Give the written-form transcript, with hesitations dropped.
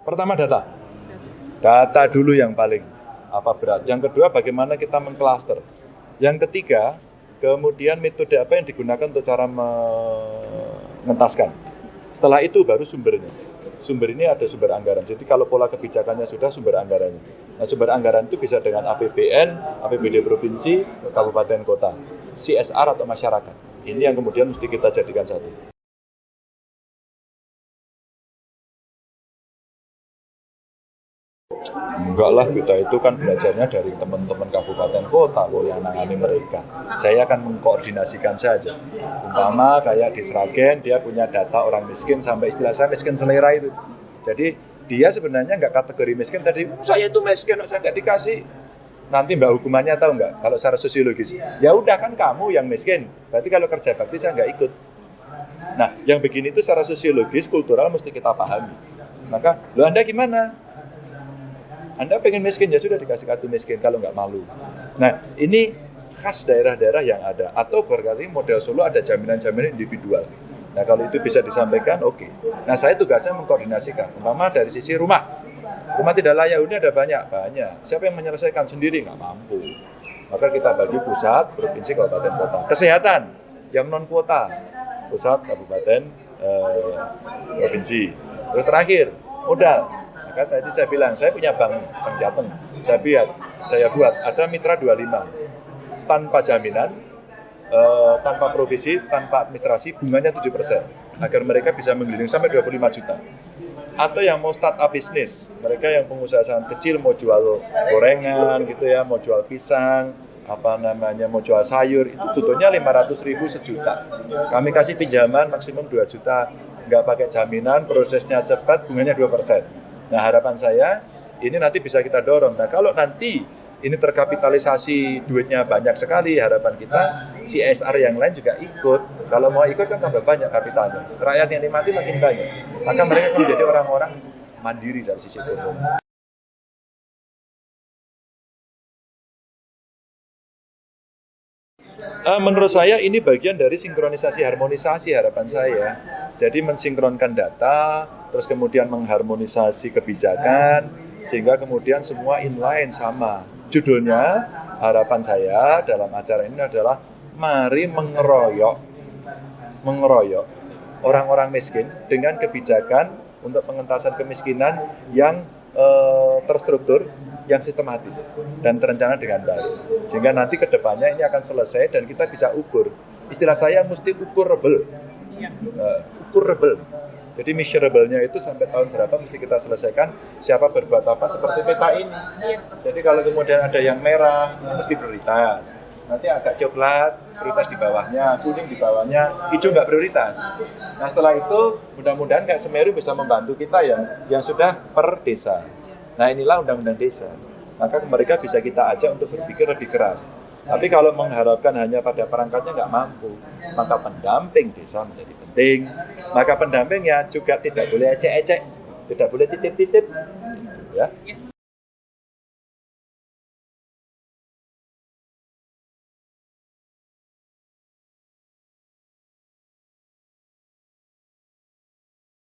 Pertama data. Data dulu yang paling berat. Yang kedua bagaimana kita mengklaster. Yang ketiga, kemudian metode apa yang digunakan untuk cara mengentaskan. Setelah itu baru sumbernya. Sumber ini ada sumber anggaran. Jadi kalau pola kebijakannya sudah, sumber anggarannya. Nah, sumber anggaran itu bisa dengan APBN, APBD provinsi, kabupaten kota, CSR atau masyarakat. Ini yang kemudian mesti kita jadikan satu. Enggak lah, kita itu kan belajarnya dari teman-teman kabupaten kota loh yang nangani mereka. Saya akan mengkoordinasikan saja. Umpama kayak di Sragen, dia punya data orang miskin sampai istilah saya miskin selera itu. Jadi dia sebenarnya nggak kategori miskin tadi, saya itu miskin, saya nggak dikasih. Nanti mbak hukumannya tahu nggak? Kalau secara sosiologis, ya udah kan kamu yang miskin. Berarti kalau kerja bakti saya nggak ikut. Nah, yang begini itu secara sosiologis, kultural mesti kita pahami. Maka, lo Anda gimana? Anda pengen miskin, ya sudah dikasih kartu miskin kalau nggak malu. Nah, ini khas daerah-daerah yang ada. Atau berarti model Solo ada jaminan-jaminan individual. Nah, kalau itu bisa disampaikan, oke. Nah, saya tugasnya mengkoordinasikan. Umpama dari sisi rumah. Rumah tidak layak huni ada banyak. Siapa yang menyelesaikan sendiri? Nggak mampu. Maka kita bagi pusat, provinsi, kabupaten, kota. Kesehatan, yang non-kuota. Pusat, kabupaten, provinsi. Terus terakhir, modal. Maka saya bilang, saya punya bank Jateng. Saya buat, ada mitra 25. Tanpa jaminan, tanpa provisi, tanpa administrasi, bunganya 7%. Agar mereka bisa menggiling sampai 25 juta. Atau yang mau start up bisnis, mereka yang pengusaha sangat kecil, mau jual gorengan, gitu ya, mau jual pisang, mau jual sayur, itu butuhnya 500.000 sejuta. Kami kasih pinjaman maksimum 2 juta, nggak pakai jaminan, prosesnya cepat, bunganya 2%. Nah, harapan saya ini nanti bisa kita dorong. Nah, kalau nanti ini terkapitalisasi duitnya banyak sekali, harapan kita CSR yang lain juga ikut. Kalau mau ikut kan tambah banyak kapitalnya. Rakyat yang nikmati makin banyak. Maka mereka akan menjadi orang-orang mandiri dari sisi ekonomi. Menurut saya ini bagian dari sinkronisasi harmonisasi harapan saya. Jadi mensinkronkan data, terus kemudian mengharmonisasi kebijakan, sehingga kemudian semua inline sama. Judulnya harapan saya dalam acara ini adalah mari mengeroyok orang-orang miskin dengan kebijakan untuk pengentasan kemiskinan yang terstruktur, yang sistematis dan terencana dengan baik. Sehingga nanti ke depannya ini akan selesai dan kita bisa ukur. Istilah saya mesti ukurable. Ukurable. Jadi measurable-nya itu sampai tahun berapa mesti kita selesaikan, siapa berbuat apa seperti peta ini. Jadi kalau kemudian ada yang merah, mesti prioritas. Nanti agak coklat, prioritas di bawahnya, kuning di bawahnya, hijau nggak prioritas. Nah setelah itu mudah-mudahan kayak Semeru bisa membantu kita yang sudah per desa. Nah inilah undang-undang desa. Maka mereka bisa kita ajak untuk berpikir lebih keras. Tapi kalau mengharapkan hanya pada perangkatnya nggak mampu, maka pendamping desa menjadi penting. Maka pendampingnya juga tidak boleh ecek-ecek, tidak boleh titip-titip. Ya.